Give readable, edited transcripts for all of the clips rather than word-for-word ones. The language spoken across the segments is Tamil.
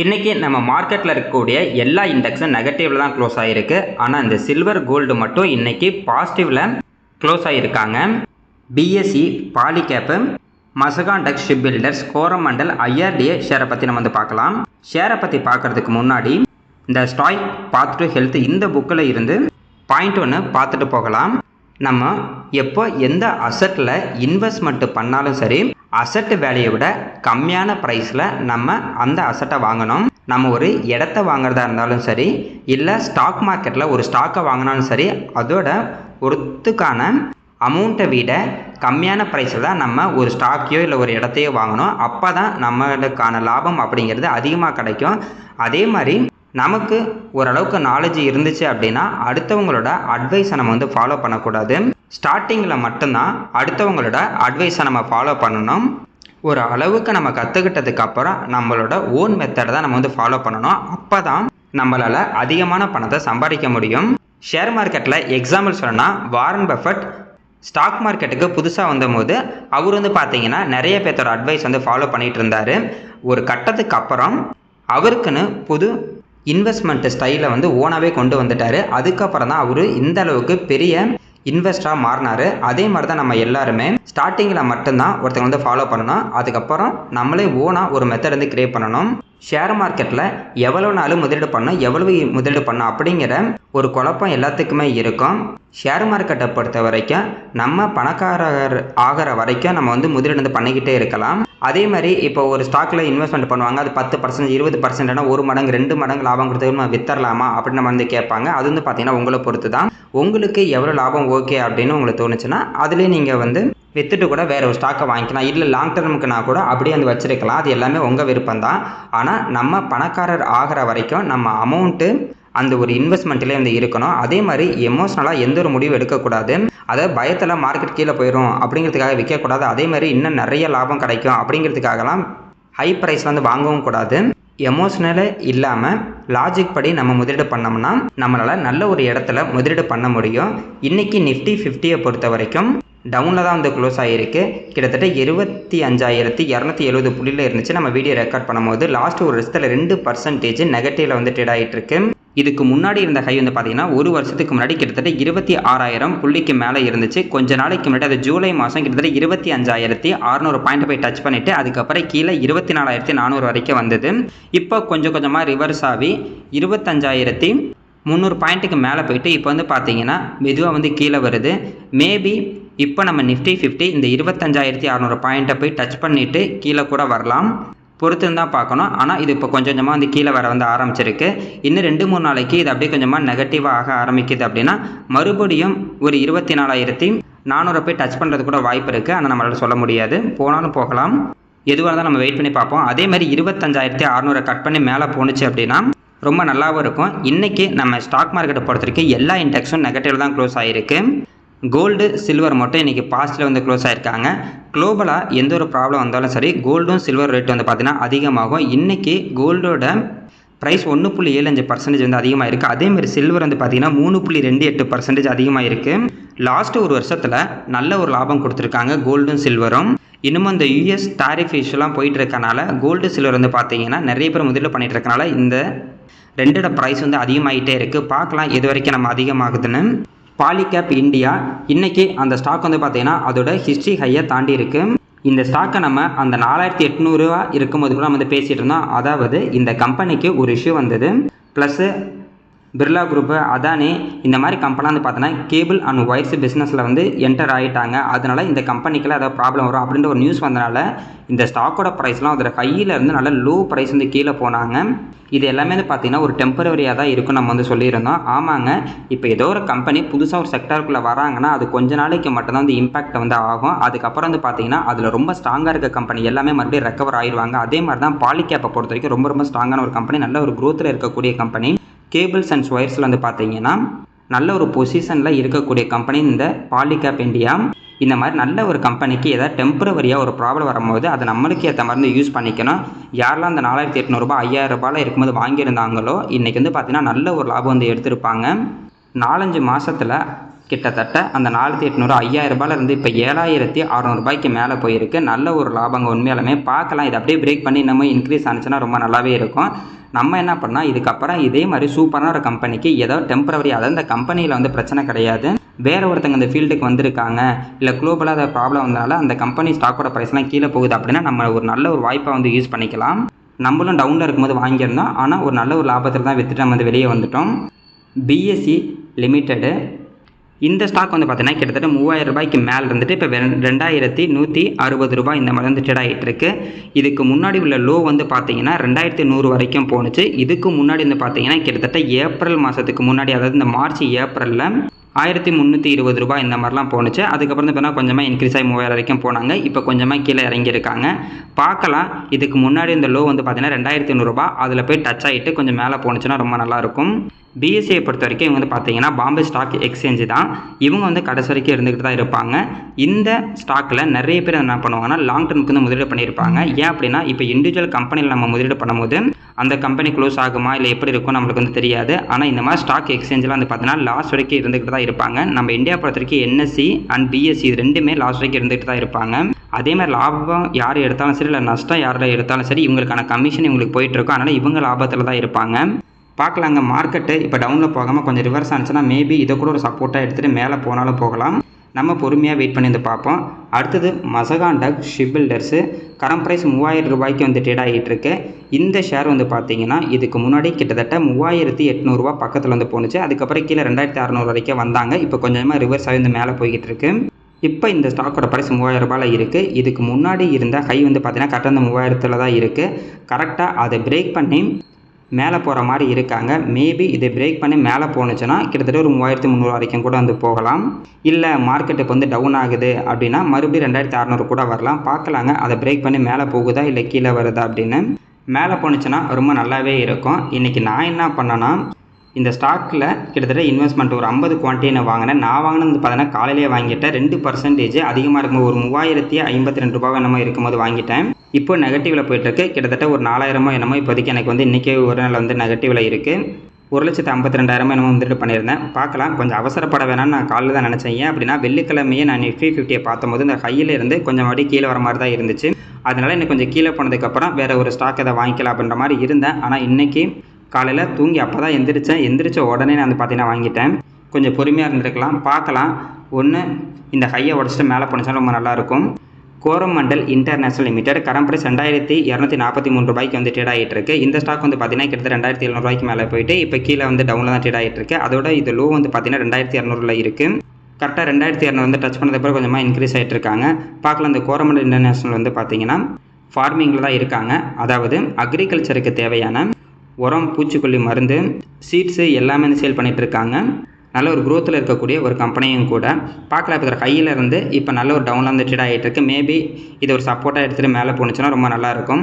இன்றைக்கி நம்ம மார்க்கெட்டில் இருக்கக்கூடிய எல்லா இண்டெக்ஸும் நெகட்டிவில் தான் க்ளோஸ் ஆகிருக்கு. ஆனால் இந்த சில்வர் கோல்டு மட்டும் இன்றைக்கி பாசிட்டிவில் க்ளோஸ் ஆகியிருக்காங்க. பிஎஸ்சி, பாலிகேப்பு, மசகான் டெக்ஸ் ஷிப் பில்டர்ஸ், கோரமண்டல், ஐஆர்டிஏ ஷேரை பற்றி நம்ம வந்து பார்க்கலாம். ஷேரை பற்றி பார்க்குறதுக்கு முன்னாடி இந்த ஸ்டாக் பாத் டு ஹெல்த் இந்த புக்கில் இருந்து பாயிண்ட் ஒன்று பார்த்துட்டு போகலாம். நம்ம எப்போ எந்த அசட்டில் இன்வெஸ்ட்மெண்ட் பண்ணாலும் சரி, அசட் வேல்யூவை விட கம்மியான ப்ரைஸில் நம்ம அந்த அசட்டை வாங்கணும். நம்ம ஒரு இடத்த வாங்குறதா இருந்தாலும் சரி, இல்லை ஸ்டாக் மார்க்கெட்டில் ஒரு ஸ்டாக்கை வாங்கினாலும் சரி, அதோட ஒருத்துக்கான அமௌண்ட்டை விட கம்மியான ப்ரைஸில் தான் நம்ம ஒரு ஸ்டாக்கையோ இல்லை ஒரு இடத்தையோ வாங்கணும். அப்போ தான் நம்மளுக்கான லாபம் அப்படிங்கிறது அதிகமாக கிடைக்கும். அதே மாதிரி நமக்கு ஓரளவுக்கு நாலேஜ் இருந்துச்சு அப்படின்னா அடுத்தவங்களோட அட்வைஸை நம்ம வந்து ஃபாலோ பண்ணக்கூடாது. ஸ்டார்டிங்கில் மட்டும்தான் அடுத்தவங்களோட அட்வைஸை நம்ம ஃபாலோ பண்ணணும். ஒரு அளவுக்கு நம்ம கற்றுக்கிட்டதுக்கு அப்புறம் நம்மளோட ஓன் மெத்தடை தான் நம்ம வந்து ஃபாலோ பண்ணணும். அப்போ தான் நம்மளால் அதிகமான பணத்தை சம்பாதிக்க முடியும். ஷேர் மார்க்கெட்டில் எக்ஸாம்பிள் சொல்லணும்னா, வாரன் பஃபட் ஸ்டாக் மார்க்கெட்டுக்கு புதுசாக வந்தபோது அவர் வந்து பார்த்தீங்கன்னா நிறைய பேர்த்தோட அட்வைஸ் வந்து ஃபாலோ பண்ணிகிட்டு இருந்தார். ஒரு கட்டத்துக்கு அப்புறம் அவருக்குன்னு புது இன்வெஸ்ட்மெண்ட் ஸ்டைலை வந்து ஓனாகவே கொண்டு வந்துட்டார். அதுக்கப்புறம் தான் அவர் இந்த அளவுக்கு பெரிய இன்வெஸ்டராக மாறினார். அதே மாதிரி தான் நம்ம எல்லாருமே ஸ்டார்டிங்கில் மட்டும்தான் ஒருத்தங்க வந்து ஃபாலோ பண்ணணும். அதுக்கப்புறம் நம்மளே ஓனாக ஒரு மெத்தட் வந்து கிரியேட் பண்ணணும். ஷேர் மார்க்கெட்டில் எவ்வளோ நாளும் முதலீடு பண்ணணும், எவ்வளவு முதலீடு பண்ணணும் அப்படிங்கிற ஒரு குழப்பம் எல்லாத்துக்குமே இருக்கும். ஷேர் மார்க்கெட்டை பொறுத்த வரைக்கும் நம்ம பணக்காரர் ஆகிற வரைக்கும் நம்ம வந்து முதலீடு வந்து பண்ணிக்கிட்டே இருக்கலாம். அதே மாதிரி இப்போ ஒரு ஸ்டாக்கில் இன்வெஸ்ட்மெண்ட் பண்ணுவாங்க, அது 10%, 20%, 1 மடங்கு 2 மடங்கு லாபம் கொடுத்து நம்ம வித்தரலாமா அப்படின்னு நம்ம வந்து கேட்பாங்க. அது வந்து பார்த்தீங்கன்னா உங்களை பொறுத்து தான். உங்களுக்கு எவ்வளோ லாபம் ஓகே அப்படின்னு உங்களுக்கு தோணுச்சுன்னா அதுலேயே நீங்கள் வந்து வித்துட்டு கூட வேறு ஒரு ஸ்டாக்கை வாங்கிக்கலாம். இல்லை லாங் டர்முக்குனா கூட அப்படியே வந்து வச்சுருக்கலாம். அது எல்லாமே உங்கள் விருப்பம் தான். ஆனால் நம்ம பணக்காரர் ஆகிற வரைக்கும் நம்ம அமௌண்ட்டு அந்த ஒரு இன்வெஸ்ட்மெண்ட்லேயே வந்து இருக்கணும். அதே மாதிரி எமோஷ்னலாக எந்த ஒரு முடிவு எடுக்கக்கூடாது. அதை பயத்தில் மார்க்கெட் கீழே போயிடும் அப்படிங்கிறதுக்காக விற்கக்கூடாது. அதே மாதிரி இன்னும் நிறைய லாபம் கிடைக்கும் அப்படிங்கிறதுக்காகலாம் ஹை ப்ரைஸில் வந்து வாங்கவும் கூடாது. எமோஷ்னலே இல்லாமல் லாஜிக் படி நம்ம முதலீடு பண்ணோம்னா நம்மளால் நல்ல ஒரு இடத்துல முதலீடு பண்ண முடியும். இன்றைக்கி நிஃப்டி 50யை பொறுத்த வரைக்கும் டவுனில் தான் வந்து க்ளோஸ் ஆகிருக்கு. கிட்டத்தட்ட 25,270 புள்ளியில் இருந்துச்சு நம்ம வீடியோ ரெக்கார்ட் பண்ணும்போது. லாஸ்ட் ஒரு வருஷத்தில் 2% நெகட்டிவில் வந்து ட்ரேட் ஆகிட்டு இருக்கு. இதுக்கு முன்னாடி இருந்த ஹை வந்து பார்த்தீங்கன்னா ஒரு வருஷத்துக்கு முன்னாடி கிட்டத்தட்ட 26,000 புள்ளிக்கு மேலே இருந்துச்சு. கொஞ்ச நாளைக்கு முன்னாடி அது ஜூலை மாதம் கிட்டத்தட்ட 25,600 பாயிண்ட் போய் டச் பண்ணிவிட்டு அதுக்கப்புறம் கீழே 24,400 வரைக்கும் வந்தது. இப்போ கொஞ்சம் கொஞ்சமாக ரிவர்ஸ் ஆகி 25,300 பாயிண்ட்டுக்கு மேலே போயிட்டு இப்போ வந்து பார்த்தீங்கன்னா மெதுவாக வந்து கீழே வருது. மேபி இப்போ நம்ம நிஃப்டி 50 இந்த 25,600 பாயிண்ட்டை போய் டச் பண்ணிவிட்டு கீழே கூட வரலாம். பொறுத்துன்னு தான் பார்க்கணும். ஆனால் இது இப்போ கொஞ்சம் கொஞ்சமாக வந்து கீழே வர வந்து ஆரம்பிச்சிருக்கு. இன்னும் 2-3 நாளைக்கு இது அப்படியே கொஞ்சமாக நெகட்டிவாக ஆக ஆரம்பிக்குது அப்படின்னா மறுபடியும் ஒரு 24,400 போய் டச் பண்ணுறது கூட வாய்ப்பு இருக்குது. ஆனால் நம்மளால் சொல்ல முடியாது, போனாலும் போகலாம். எதுவாக இருந்தாலும் நம்ம வெயிட் பண்ணி பார்ப்போம். அதே மாதிரி 25,600 கட் பண்ணி மேலே போணுச்சு அப்படின்னா ரொம்ப நல்லாவும் இருக்கும். இன்றைக்கி நம்ம ஸ்டாக் மார்க்கெட்டை பொறுத்த வரைக்கும் எல்லா இண்டெக்ஸும் நெகட்டிவ் தான் க்ளோஸ் ஆகிருக்கு. கோல்டு, சில்வர் மட்டும் இன்றைக்கி பாசிட்டிவில் வந்து க்ளோஸ் ஆகிருக்காங்க. குளோபலாக எந்த ஒரு ப்ராப்ளம் வந்தாலும் சரி கோல்டும் சில்வர் ரேட் வந்து பார்த்திங்கன்னா அதிகமாகும். இன்றைக்கி கோல்டோட ப்ரைஸ் 1.75% வந்து அதிகமாக இருக்குது. அதேமாதிரி சில்வர் வந்து பார்த்திங்கன்னா 3.28% அதிகமாக இருக்குது. லாஸ்ட்டு ஒரு வருஷத்தில் நல்ல ஒரு லாபம் கொடுத்துருக்காங்க கோல்டும் சில்வரும். இன்னமும் இந்த யூஎஸ் டாரிஃப் இஷ்யூலாம் போயிட்டு இருக்கனால கோல்டு சில்வர் வந்து பார்த்திங்கன்னா நிறைய பேர் முதலீடு பண்ணிகிட்டு இருக்கனால இந்த ரெண்டோட ப்ரைஸ் வந்து அதிகமாகிட்டே இருக்குது. பார்க்கலாம் எது வரைக்கும் நம்ம அதிகமாகுதுன்னு. பாலிகேப் இந்தியா இன்றைக்கி அந்த ஸ்டாக் வந்து பார்த்திங்கன்னா அதோட ஹிஸ்ட்ரி ஹையை தாண்டி இருக்குது. இந்த ஸ்டாக்கை நம்ம அந்த 4,800 இருக்கும்போது கூட நம்ம வந்து பேசிகிட்டு இருந்தோம். அதாவது இந்த கம்பெனிக்கு ஒரு இஷ்யூ வந்தது. ப்ளஸ்ஸு பிர்லா குரூப்பு, அதானி இந்த மாதிரி கம்பெனி வந்து பார்த்தோன்னா கேபிள் அண்ட் ஒயர்ஸ் பிஸ்னஸில் வந்து என்டர் ஆகிட்டாங்க. அதனால் இந்த கம்பெனிக்கெல்லாம் ஏதாவது ப்ராப்ளம் வரும் அப்படின்ற ஒரு நியூஸ் வந்தனால இந்த ஸ்டாக்கோட ப்ரைஸ்லாம் அதோட ஹையில் இருந்து நல்ல லோ ப்ரைஸ் வந்து கீழே போனாங்க. இது எல்லாமே வந்து பார்த்திங்கன்னா ஒரு டெம்பரரியாக தான் இருக்கும் நம்ம வந்து சொல்லியிருந்தோம். ஆமாங்க, இப்போ ஏதோ ஒரு கம்பெனி புதுசாக ஒரு செக்டருக்குள்ளே வராங்கன்னா அது கொஞ்ச நாளைக்கு மட்டும்தான் வந்து இம்பேக்ட் வந்து ஆகும். அதுக்கப்புறம் வந்து பார்த்திங்கன்னா அதில் ரொம்ப ஸ்ட்ராங்காக இருக்க கம்பெனி எல்லாமே மறுபடியும் ரெக்கவர் ஆயிடுவாங்க. அதே மாதிரி தான் பாலிகேப்பை பொறுத்த வரைக்கும் ரொம்ப ஸ்ட்ராங்கான ஒரு கம்பெனி, நல்ல ஒரு க்ரோத்தில் இருக்கக்கூடிய கம்பெனி. கேபிள்ஸ் அண்ட் ஒயர்ஸில் வந்து பார்த்தீங்கன்னா நல்ல ஒரு பொசிஷனில் இருக்கக்கூடிய கம்பெனி இந்த பாலிகேப் இந்தியா. இந்த மாதிரி நல்ல ஒரு கம்பெனிக்கு ஏதாவது டெம்பரவரியாக ஒரு ப்ராப்ளம் வரும்போது அதை நம்மளுக்கு ஏற்ற மாதிரி யூஸ் பண்ணிக்கணும். யாரெல்லாம் அந்த 4,800 5,000 இருக்கும்போது வாங்கியிருந்தாங்களோ இன்றைக்கி வந்து பார்த்திங்கன்னா நல்ல ஒரு லாபம் வந்து எடுத்திருப்பாங்க. 4-5 மாதத்தில் கிட்டத்தட்ட அந்த 4800 5000 இப்போ 7600 மேலே போயிருக்கு. நல்ல ஒரு லாபங்க உண்மையாலுமே. பார்க்கலாம், இது அப்படியே பிரேக் பண்ணி இன்னமும் இன்க்ரீஸ் ஆனிச்சுன்னா ரொம்ப நல்லாவே இருக்கும். நம்ம என்ன பண்ணால் இதுக்கப்புறம் இதே மாதிரி சூப்பரான ஒரு கம்பெனிக்கு ஏதோ டெம்பரவரி, அதாவது இந்த கம்பெனியில் பிரச்சனை கிடையாது, வேறு ஒருத்தங்க இந்த ஃபீல்டுக்கு வந்திருக்காங்க, இல்லை குளோபலாக அதை ப்ராப்ளம் வந்தனால அந்த கம்பெனி ஸ்டாக்கோட ப்ரைஸ்லாம் கீழே போகுது அப்படின்னா நம்ம ஒரு நல்ல ஒரு வாய்ப்பை யூஸ் பண்ணிக்கலாம். நம்மளும் டவுனில் இருக்கும்போது வாங்கியிருந்தோம், ஆனால் ஒரு நல்ல ஒரு லாபத்தில் தான் விற்றுட்டு நம்ம வெளியே வந்துட்டோம். பிஎஸ்சி லிமிட்டெடு இந்த ஸ்டாக் பார்த்தீங்கன்னா கிட்டத்தட்ட 3000 மேலே இருந்துட்டு இப்போ 2160 இந்த மாதிரி ட்ரேட் ஆகிட்டு இருக்கு. இதுக்கு முன்னாடி உள்ள லோ பார்த்தீங்கன்னா 2100 வரைக்கும் போணுச்சு. இதுக்கு முன்னாடி பார்த்தீங்கன்னா கிட்டத்தட்ட ஏப்ரல் மாதத்துக்கு முன்னாடி, அதாவது இந்த மார்ச் ஏப்ரலில் 1320 இந்த மாதிரிலாம் போணுச்சு. அதுக்கப்புறம் பார்த்தீங்கன்னா கொஞ்சமாக இன்க்ரீஸ் ஆகி 3000 வரைக்கும் போனாங்க. இப்போ கொஞ்சமாக கீழே இறங்கியிருக்காங்க. பார்க்கலாம், இதுக்கு முன்னாடி இந்த லோ பார்த்தீங்கன்னா 2100, அதில் போய் டச் ஆகிட்டு கொஞ்சம் மேலே போணுச்சுன்னா ரொம்ப நல்லாயிருக்கும். பிஎஸ்சியை பொறுத்த வரைக்கும் இவங்க பார்த்தீங்கன்னா பாம்பே ஸ்டாக் எக்ஸ்சேஞ்சு தான். இவங்க கடைசி வரைக்கும் இருந்துக்கிட்டு தான் இருப்பாங்க. இந்த ஸ்டாக்கில் நிறைய பேர் என்ன பண்ணுவாங்கன்னா லாங் டர்முக்கு முதலீடு பண்ணியிருப்பாங்க. ஏன் அப்படின்னா இப்போ இண்டிவிஜுவல் கம்பெனியில் நம்ம முதலீடு பண்ணும்போது அந்த கம்பெனி க்ளோஸ் ஆகுமா இல்லை எப்படி இருக்கும் நம்மளுக்கு தெரியாது. ஆனால் இந்த மாதிரி ஸ்டாக் எக்ஸ்சேஞ்சில் பார்த்தீங்கன்னா லாஸ்ட் வரைக்கும் இருந்துக்கிட்டு தான் இருப்பாங்க. நம்ம இந்தியா பொறுத்த வரைக்கும் என்எஸ்சி அண்ட் பிஎஸ்சி இது ரெண்டுமே லாஸ்ட் வரைக்கும் இருந்துகிட்டு தான் இருப்பாங்க. அதே மாதிரி லாபம் யார் எடுத்தாலும் சரி, இல்லை நஷ்டம் யார் எடுத்தாலும் சரி, இவங்களுக்கான கமிஷன் இவங்களுக்கு போயிட்டுருக்கும். அதனால் இவங்க லாபத்தில் தான் இருப்பாங்க. பார்க்கலாங்க, மார்க்கெட்டு இப்போ டவுனில் போகாமல் கொஞ்சம் ரிவர்ஸ் ஆனிச்சுன்னா மேபி இதை கூட ஒரு சப்போர்ட்டாக எடுத்துகிட்டு மேலே போனாலும் போகலாம். நம்ம பொறுமையாக வெயிட் பண்ணி பார்ப்போம். அடுத்தது Mazagon dock ship builders. Current price 3000 trade ஆகிட்டு இருக்கு. இந்த ஷேர் பார்த்தீங்கன்னா இதுக்கு முன்னாடி கிட்டத்தட்ட 3800 பக்கத்தில் போணுச்சு. அதுக்கப்புறம் கீழே 2600 வரைக்கும் வந்தாங்க. இப்போ கொஞ்சமாக ரிவர்ஸ் ஆகி மேலே போய்கிட்டு இருக்கு. இப்போ இந்த ஸ்டாக்கோட ப்ரைஸ் 3000 இருக்குது. இதுக்கு முன்னாடி இருந்த ஹை பார்த்தீங்கன்னா கரெக்டாக அந்த 3000 தான் இருக்குது. கரெக்டாக அதை பிரேக் பண்ணி மேலே போகிற மாதிரி இருக்காங்க. மேபி இதை பிரேக் பண்ணி மேலே போணுச்சுன்னா கிட்டத்தட்ட ஒரு 3300 வரைக்கும் கூட போகலாம். இல்லை மார்க்கெட் இப்போ டவுன் ஆகுது அப்படின்னா மறுபடியும் 2600 கூட வரலாம். பார்க்கலாங்க, அதை பிரேக் பண்ணி மேலே போகுதா இல்லை கீழே வருதா அப்படின்னு. மேலே போணுச்சுன்னா ரொம்ப நல்லாவே இருக்கும். இன்றைக்கி நான் என்ன பண்ணேன்னா இந்த ஸ்டாக்கில் கிட்டத்தட்ட இன்வெஸ்ட்மெண்ட் ஒரு 50 குவான்டிட்டி நான் வாங்கினேன். நான் வாங்கினது பார்த்தீங்கன்னா காலையிலேயே வாங்கிட்டேன். 2% அதிகமாக இருக்கும்போது ஒரு 3052 என்னமோ இருக்கும்போது வாங்கிட்டேன். இப்போ நெகட்டிவில் போயிட்டுருக்கு. கிட்டத்தட்ட ஒரு 4000 என்னமோ இப்போதைக்கு எனக்கு இன்றைக்கே ஒரு நாள் நெகட்டிவில் இருக்குது. 1,52,000 என்னமோ பண்ணியிருந்தேன். பார்க்கலாம், கொஞ்சம் அவசரப்பட வேணாம்னு நான் காலையில் தான் நினச்சேன். ஏன் அப்படின்னா வெள்ளிக்கிழமையே நான் நிஃப்டி 50 பார்த்தபோது இந்த ஹையில் இருந்து கொஞ்சம் மறுபடியும் கீழே வர மாதிரி தான் இருந்துச்சு. அதனால் இன்னும் கொஞ்சம் கீழே போனதுக்கப்புறம் வேறு ஒரு ஸ்டாக் அதை வாங்கிக்கலாம் அப்படின்ற மாதிரி இருந்தேன். ஆனால் இன்றைக்கி காலையில் தூங்கி அப்போ தான் எந்திரிச்ச உடனே நான் பார்த்தீங்கன்னா வாங்கிட்டேன். கொஞ்சம் பொறுமையாக இருந்திருக்கலாம். பார்க்கலாம், ஒன்று இந்த ஹையை உடச்சிட்டு மேலே போனுச்சுன்னா ரொம்ப நல்லாயிருக்கும். Coromandel international limited current price 2223 trade ஆகிட்டு இருக்கு. இந்த ஸ்டாக் பார்த்தீங்கன்னா கிட்டத்தட்ட 2700 மேலே போயிட்டு இப்போ கீழே டவுனில் தான் ட்ரேட் ஆகிட்டு இருக்கு. அதோட இது லோ பார்த்தீங்கன்னா 2200 இருக்குது. கரெக்டாக 2200 டச் பண்ணதுக்கப்புறம் கொஞ்சமாக இன்க்ரீஸ் ஆகிட்டு இருக்காங்க. பார்க்கலாம், இந்த கோரமண்டல் இன்டர்நேஷனல் பார்த்தீங்கன்னா ஃபார்மிங்கில் தான் இருக்காங்க. அதாவது அக்ரிகல்ச்சருக்கு தேவையான உரம், பூச்சிக்கொல்லி மருந்து, சீட்ஸு எல்லாமே சேல் பண்ணிகிட்டு இருக்காங்க. நல்ல ஒரு க்ரோத்தில் இருக்கக்கூடிய ஒரு கம்பெனியும் கூட. பார்க்கலாம், இப்போ ஹையில் இருந்து இப்போ நல்ல ஒரு டவுனில் ட்ரேட் ஆகிட்டு இருக்கு. மேபி இது ஒரு சப்போர்ட்டாக எடுத்துகிட்டு மேலே போணுச்சுன்னா ரொம்ப நல்லாயிருக்கும்.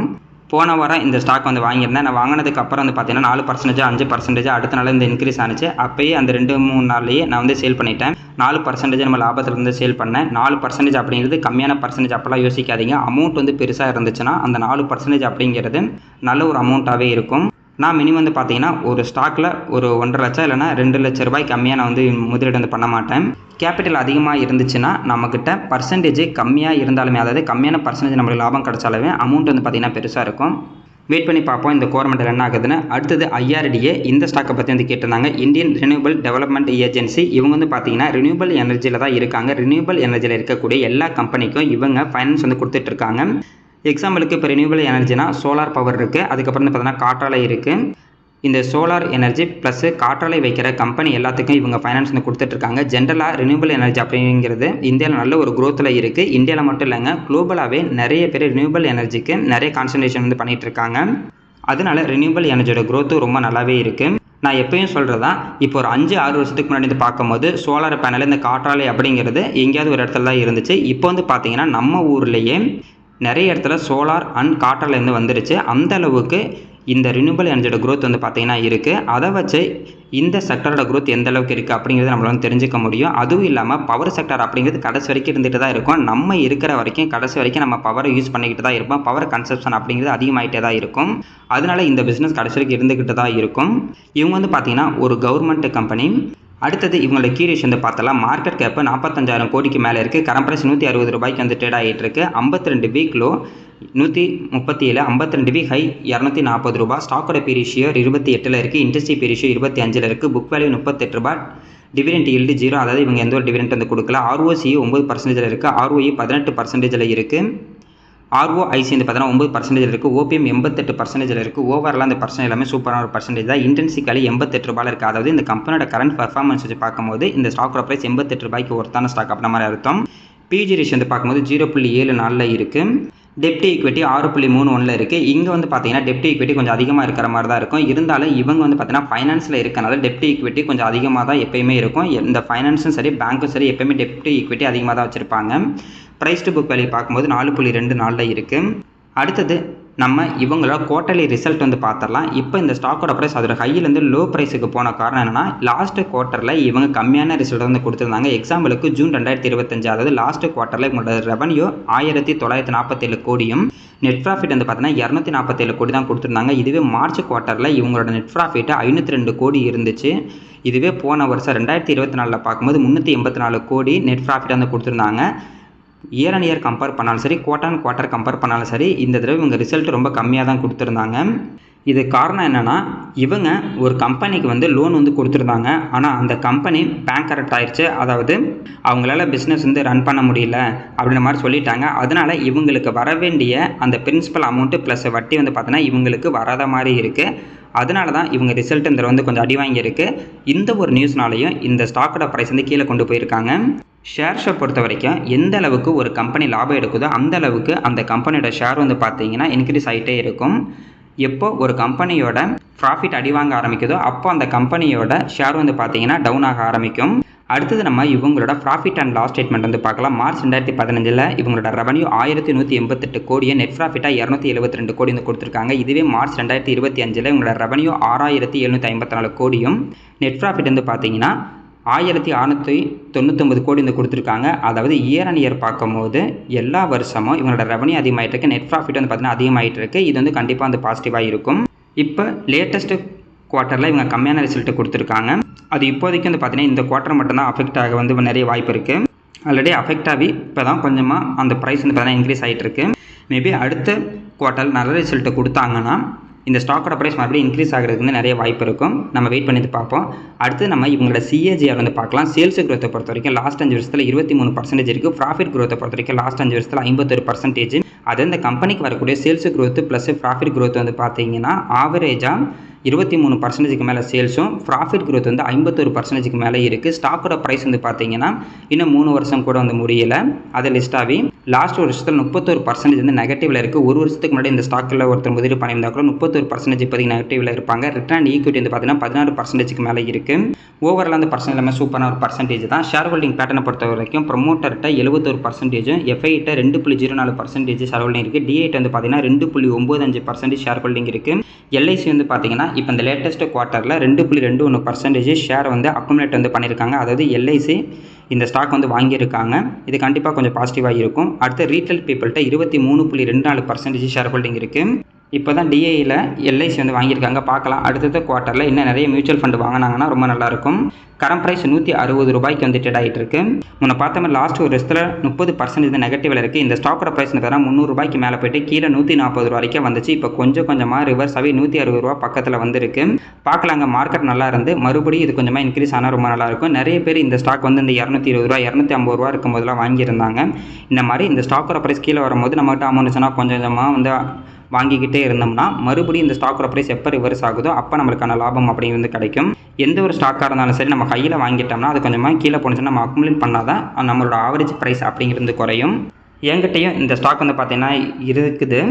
போன வாரம் இந்த ஸ்டாக் வாங்கியிருந்தேன். நான் வாங்கினதுக்கு அப்புறம் பார்த்தீங்கன்னா 4%, 5% அடுத்த நாள் இன்க்ரீஸ் ஆனிச்சு. அப்போயே அந்த 2-3 நாள்லேயே நான் சேல் பண்ணிட்டேன். 4% நம்ம லாபத்தில் சேல் பண்ணேன். 4% அப்படிங்கிறது கம்மியான பர்சன்டேஜ் அப்போல்லாம் யோசிக்காதீங்க. அமௌண்ட் பெருசாக இருந்துச்சுன்னா அந்த 4% அப்படிங்கிறது நல்ல ஒரு அமௌண்ட்டாகவே இருக்கும். நான் மினிமம் பார்த்தீங்கன்னா ஒரு ஸ்டாக்கில் ஒரு 1.5 லட்சம் இல்லைனா 2 லட்ச ரூபாய் கம்மியாக நான் முதலீடு பண்ண மாட்டேன். கேபிட்டல் அதிகமாக இருந்துச்சுன்னா நம்மக்கிட்ட பர்சன்டேஜ் கம்மியாக இருந்தாலுமே, அதாவது கம்மியான பர்சன்டேஜ் நம்மளுக்கு லாபம் கிடைச்சாலுமே அமௌண்ட் பார்த்தீங்கன்னா பெருசாக இருக்கும். வெயிட் பண்ணி பார்ப்போம் இந்த கவர்மெண்ட் என்ன ஆகுதுன்னு. அடுத்தது IRDA இந்த ஸ்டாக்கை பற்றி கேட்டிருந்தாங்க. Indian renewable development agency. இவங்க பார்த்தீங்கன்னா ரினியூவபிள் எனர்ஜியில் தான் இருக்காங்க. ரினியூவபிள் எனர்ஜியில் இருக்கக்கூடிய எல்லா கம்பெனிக்கும் இவங்க ஃபைனான்ஸ் கொடுத்துட்ருக்காங்க. எக்ஸாம்பிளுக்கு இப்போ ரினியூவபிள் எனர்ஜினா சோலார் பவர் இருக்குது, அதுக்கப்புறம் பார்த்தீங்கன்னா காற்றாலை இருக்குது. இந்த சோலார் எனர்ஜி ப்ளஸ் காற்றாலை வைக்கிற கம்பெனி எல்லாத்துக்கும் இவங்க ஃபைனான்ஸ் கொடுத்துட்ருக்காங்க. ஜென்ரலாக ரினியூவபிள் எனர்ஜி அப்படிங்கிறது இந்தியாவில் நல்ல ஒரு க்ரோத்தில் இருக்குது. இந்தியாவில் மட்டும் இல்லைங்க, குளோபலாகவே நிறைய பேர் ரினியூவபிள் எனர்ஜிக்கு நிறைய கான்சன்ட்ரேஷன் பண்ணிகிட்ருக்காங்க. அதனால ரினியூவபிள் எனர்ஜியோட க்ரோத்து ரொம்ப நல்லாவே இருக்குது. நான் எப்பயும் சொல்கிறதா, இப்போ ஒரு 5-6 வருஷத்துக்கு முன்னாடி பார்க்கும்போது சோலார் பேனல் இந்த காற்றாலை அப்படிங்கிறது எங்கேயாவது ஒரு இடத்துல தான் இருந்துச்சு. இப்போ பார்த்தீங்கன்னா நம்ம ஊர்லேயே நிறைய இடத்துல சோலார் அண்ட் காற்றாலை வந்துருச்சு. அந்த அளவுக்கு இந்த ரினியூவபிள் எனர்ஜியோட க்ரோத் பார்த்தீங்கன்னா இருக்குது. அதை வச்சு இந்த செக்டரோட க்ரோத் எந்த அளவுக்கு இருக்குது அப்படிங்கிறது நம்மளால தெரிஞ்சுக்க முடியும். அதுவும் இல்லாமல் பவர் செக்டர் அப்படிங்கிறது கடைசி வரைக்கும் இருந்துகிட்டு தான் இருக்கும். நம்ம இருக்கிற வரைக்கும் கடைசி வரைக்கும் நம்ம பவரை யூஸ் பண்ணிக்கிட்டு தான் இருப்போம். பவர் கன்சப்ஷன் அப்படிங்கிறது அதிகமாகிட்டே தான் இருக்கும். அதனால இந்த பிஸ்னஸ் கடைசி வரைக்கும் இருந்துக்கிட்டு தான் இருக்கும். இவங்க பார்த்தீங்கன்னா ஒரு கவர்மெண்ட் கம்பெனி. அடுத்தது இவங்களோட கீ ரேஷியோ வந்து பார்த்தலாம். மார்க்கெட் கேப் 45,000 கோடிக்கு மேலே இருக்குது. கரண்ட் ப்ரைஸ் 160 ரூபாய்க்கு வந்து ட்ரேட் ஆகிட்டு இருக்கு. 52 வீக் லோ 137, 52 வீக் ஹை 240 ரூபாய். ஸ்டாக்கோட பி ரேஷியோ 28 இருக்குது. இண்டஸ்ட்ரி பி ரேஷியோ 25 இருக்குது. புக் வேல்யூ 38 ரூபாய். டிவிடெண்ட் ஈல்டு 0, அதாவது இவங்க எந்த ஒரு டிவிடெண்ட் வந்து கொடுக்கல. ROCE 9% இருக்குது. ROE 18% இருக்குது. ROIC வந்து பார்த்தீங்கன்னா 9% இருக்குது. OPM 88% இருக்குது. ஓவரால் அந்த பர்சன்டேஜ் எல்லாமே சூப்பரான ஒரு பர்சன்டேஜ் தான். இன்டென்சிக்கலி 88 ரூபாயில் இருக்குது. அதாவது இந்த கம்பெனியோட கரண்ட் பர்ஃபார்மன்ஸ் வச்சு பார்க்கும்போது இந்த ஸ்டாக்கோட ப்ரைஸ் 88 ரூபாய்க்கு ஒருத்தான ஸ்டாக் அப்படின்ற மாதிரி அர்த்தம். பிஜி ரேஷியோ வந்து பார்க்கும்போது 0.74 இருக்குது. டெப்ட் ஈக்விட்டி 6.31 இருக்குது. இங்கே வந்து பார்த்தீங்கன்னா டெப்ட் ஈக்விட்டி கொஞ்சம் அதிகமாக இருக்கிற மாதிரி தான் இருக்கும். இருந்தாலும் இவங்க வந்து பார்த்தீங்கன்னா ஃபைனான்ஸில் இருக்கனால டெப்ட் ஈக்விட்டி கொஞ்சம் அதிகமாக தான் எப்பயுமே இருக்கும். இந்த ஃபைனான்ஸும் சரி பேங்க்கும் சரி எப்பயுமே டெப்ட் ஈக்விட்டி அதிகமாக தான் வச்சுருப்பாங்க. ப்ரைஸ் டு புக் வேல்யூ பார்க்கும்போது 4.24 இருக்குது. அடுத்தது நம்ம இவங்களோட குவார்ட்டர்லி ரிசல்ட் வந்து பார்த்துடலாம். இப்போ இந்த ஸ்டாக்கோட ப்ரைஸ் அதோட ஹையிலேருந்து லோ ப்ரைஸுக்கு போன காரணம் என்னன்னா, லாஸ்ட் குவார்ட்டரில் இவங்க கம்மியான ரிசல்ட் வந்து கொடுத்துருந்தாங்க. எக்ஸாம்பிளுக்கு ஜூன் 2025, அதாவது லாஸ்ட் குவார்ட்டரில் இவங்களோட ரெவன்யூ 1947 கோடியும் நெட் ப்ராஃபிட் வந்து பார்த்தீங்கன்னா 247 கோடி தான் கொடுத்துருந்தாங்க. இதுவே மார்ச் குவார்ட்டரில் இவங்களோட நெட் ப்ராஃபிட் 502 கோடி இருந்துச்சு. இதுவே போன வருஷம் 2024 பார்க்கும்போது 384 கோடி நெட் ப்ராஃபிட் வந்து கொடுத்துருந்தாங்க. இயர் அண்ட் இயர் கம்பேர் பண்ணாலும் சரி, குவார்ட்டர் கம்பேர் பண்ணாலும் சரி, இந்த தடவை இவங்க ரிசல்ட் ரொம்ப கம்மியாக தான் கொடுத்துருந்தாங்க. இது காரணம் என்னென்னா, இவங்க ஒரு கம்பெனிக்கு வந்து லோன் வந்து கொடுத்துருந்தாங்க. ஆனால் அந்த கம்பெனி பேங்க்ரப்ட் ஆயிடுச்சு. அதாவது அவங்களால பிஸ்னஸ் வந்து ரன் பண்ண முடியல அப்படின்ற மாதிரி சொல்லிட்டாங்க. அதனால் இவங்களுக்கு வர வேண்டிய அந்த பிரின்சிபல் அமௌண்ட்டு ப்ளஸ் வட்டி வந்து பார்த்தீங்கன்னா இவங்களுக்கு வராத மாதிரி இருக்குது. அதனால தான் இவங்க ரிசல்ட் இந்த வந்து கொஞ்சம் அடி வாங்கியிருக்கு. இந்த ஒரு நியூஸ்னாலையும் இந்த ஸ்டாக்கோட ப்ரைஸ் வந்து கீழே கொண்டு போயிருக்காங்க. ஷேர்ஸை பொறுத்த வரைக்கும் எந்த அளவுக்கு ஒரு கம்பெனி லாபம் எடுக்குதோ அந்த அளவுக்கு அந்த கம்பெனியோட ஷேர் வந்து பார்த்தீங்கன்னா இன்க்ரீஸ் ஆகிட்டே இருக்கும். எப்போ ஒரு கம்பெனியோட ப்ராஃபிட் அடி வாங்க ஆரம்பிக்குதோ அப்போ அந்த கம்பெனியோட ஷேர் வந்து பார்த்தீங்கன்னா டவுன் ஆக ஆரம்பிக்கும். அடுத்தது நம்ம இவங்களோட ப்ராஃபிட் அண்ட் லாஸ் ஸ்டேட்மெண்ட் வந்து பார்க்கலாம். மார்ச் 2015 இவங்களோட ரெவன்யூ 1188 கோடியை நெட் ப்ராஃபிட்டாக 272 கோடி வந்து கொடுத்துருக்காங்க. இதுவே மார்ச் 2025 இவங்களோட ரெவன்யூ 6754 கோடியும் நெட் ப்ராஃபிட் வந்து பார்த்தீங்கன்னா 1699 கோடி வந்து கொடுத்துருக்காங்க. அதாவது இயர் அண்ட் இயர் பார்க்கும்போது எல்லா வருஷமும் இவங்களோட ரெவன்யூ அதிகமாகிட்டு இருக்கு, நெட் ப்ராஃபிட் வந்து பார்த்தீங்கன்னா அதிகமாகிட்டு இருக்குது. இது வந்து கண்டிப்பாக வந்து பாசிட்டிவாக இருக்கும். இப்போ லேட்டஸ்ட் குவார்ட்டரில் இவங்க கம்மியான ரிசல்ட் கொடுத்துருக்காங்க. அது இப்போதைக்கு வந்து பார்த்தீங்கன்னா இந்த குவார்ட்டர் மட்டும்தான் அஃபெக்ட் ஆக வந்து நிறைய வாய்ப்பு இருக்குது. ஆல்ரெடி அஃபெக்ட் ஆகி இப்போ தான் கொஞ்சமாக அந்த ப்ரைஸ் வந்து பார்த்தீங்கன்னா இன்க்ரீஸ் ஆகிட்டு இருக்கு. மேபி அடுத்த குவார்ட்டர் நல்ல ரிசல்ட்டு கொடுத்தாங்கன்னா இந்த ஸ்டாக்கோட ப்ரைஸ் மறுபடியும் இன்க்ரீஸ் ஆகிறதுக்கு வந்து நிறைய வாய்ப்பு இருக்கும். நம்ம வெயிட் பண்ணி பார்ப்போம். அடுத்து நம்ம இவங்களோட CAGR வந்து பார்க்கலாம். சேல்ஸ் க்ரோத்தை பொறுத்த வரைக்கும் லாஸ்ட் 5 வருஷத்தில் 23% இருக்குது. ப்ராஃபிட் க்ரோத்தை பொறுத்த வரைக்கும் லாஸ்ட் 5 வருஷத்தில் 51%. அது இந்த கம்பெனிக்கு வரக்கூடிய sales growth plus profit growth வந்து பார்த்தீங்கன்னா ஆவரேஜாக 23%க்கு மேலே சேல்ஸும் ப்ராஃபிட் க்ரோத் வந்து 51%க்கு மேலே இருக்குது. ஸ்டாக்கோட ப்ரைஸ் வந்து பார்த்தீங்கன்னா இன்னும் 3 வருஷம் கூட வந்து முடியலை. அதை லிஸ்டாகி லாஸ்ட் வருஷத்தில் 31% வந்து நெகட்டிவில் இருக்குது. ஒரு வருஷத்துக்கு முன்னாடி இந்த ஸ்டாக்கில் ஒருத்தர் முதலீடு பண்ணியிருந்தா கூட 31% இப்போதைக்கு நெகட்டிவில் இருப்பாங்க. ரிட்டர்ன் அண்ட் ஈக்விட்டி வந்து பார்த்தீங்கன்னா 16%க்கு மேலே இருக்குது. ஓவரால் அந்த பர்சன்ட் எல்லாமே சூப்பரான ஒரு பர்சன்டேஜ் தான். ஷேர் ஹோல்டிங் பேட்டர்னை பொறுத்த வரைக்கும் ப்ரொமோட்டர்கிட்ட 71%, FI-ட்ட 2.04% ஷேர் ஹோல்டிங் இருக்குது. DI-ட்ட வந்து பார்த்தீங்கன்னா 2.95% ஷேர் ஹோல்டிங் இருக்குது. LIC வந்து பார்த்தீங்கன்னா இப்போ இந்த லேட்டஸ்ட் குவார்ட்டரில் 2.21% ஷேர் வந்து அக்குமுலேட் வந்து பண்ணியிருக்காங்க. அதாவது LIC இந்த ஸ்டாக் வந்து வாங்கியிருக்காங்க. இது கண்டிப்பாக கொஞ்சம் பாசிட்டிவாக இருக்கும். அடுத்து ரீட்டைல் பீப்புள்கிட்ட 23.24% ஷேர் ஹோல்டிங் இருக்குது. இப்போ தான் DIயில் LIC வந்து வாங்கியிருக்காங்க. பார்க்கலாம் அடுத்த குவார்ட்டரில் இன்னும் நிறைய மியூச்சுவல் ஃபண்டு வாங்கினாங்கன்னா ரொம்ப நல்லாயிருக்கும். கரண்ட் ப்ரைஸ் 160 ரூபாய்க்கு வந்து ட்ரேட் ஆகிட்டு இருக்கு. முன்ன பார்த்த மாதிரி லாஸ்ட் ஒரு வருஷத்தில் 30% நெகட்டிவில் இருக்குது. இந்த ஸ்டாக்கோட ப்ரைஸ் பார்த்தீங்கன்னா 300 ரூபாய்க்கு மேலே போயிட்டு கீழே 140 ரூபா வரைக்கும் வந்துச்சு. இப்போ கொஞ்சமாக ரிவர்ஸ் ஆகி 160 ரூபா பக்கத்தில் வந்துருக்கு. பார்க்கலாங்க, மார்க்கெட் நல்லா இருந்து மறுபடியும் இது கொஞ்சமாக இன்க்ரீஸ் ஆனால் ரொம்ப நல்லாயிருக்கும். நிறைய பேர் இந்த ஸ்டாக் வந்து இந்த 220 ரூபா 250 ரூபா இருக்கும்போதெல்லாம் வாங்கியிருந்தாங்க. இந்த மாதிரி இந்த ஸ்டாக்கோட ப்ரைஸ் கீழே வரும்போது நம்மகிட்ட அமௌண்ட் சொன்னால் கொஞ்சமாக வந்து வாங்கிக்கிட்டே இருந்தோம்னா மறுபடியும் இந்த ஸ்டாக்கோட ப்ரைஸ் எப்போ ரிவர்ஸ் ஆகுதோ அப்போ நம்மளுக்கான லாபம் அப்படிங்கிறது கிடைக்கும். எந்த ஒரு ஸ்டாக்காக இருந்தாலும் சரி நம்ம கையில் வாங்கிட்டோம்னா அது கொஞ்சமாக கீழே போணுச்சுன்னா நம்ம அக்குமுலேட் பண்ணால் தான் நம்மளோட ஆவரேஜ் ப்ரைஸ் அப்படிங்கிறது குறையும். என்கிட்டையும் இந்த ஸ்டாக் வந்து பார்த்தீங்கன்னா இருக்குது.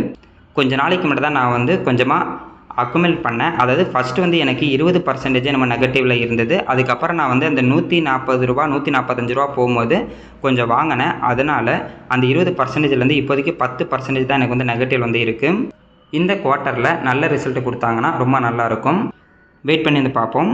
கொஞ்ச நாளைக்கு முன்னாடி தான் நான் வந்து கொஞ்சமாக அக்குமுலேட் பண்ணேன். அதாவது ஃபஸ்ட்டு வந்து எனக்கு 20% நம்ம நெகட்டிவில் இருந்தது. அதுக்கப்புறம் நான் வந்து அந்த 140 ரூபா 145 ரூபா போகும்போது கொஞ்சம் வாங்கினேன். அதனால் அந்த 20%லேருந்து இப்போதைக்கு 10% தான் எனக்கு வந்து நெகட்டிவ் வந்து இருக்குது. இந்த குவார்ட்டரில் நல்ல ரிசல்ட் கொடுத்தாங்கன்னா ரொம்ப நல்லாயிருக்கும். வெயிட் பண்ணி வந்து பார்ப்போம்.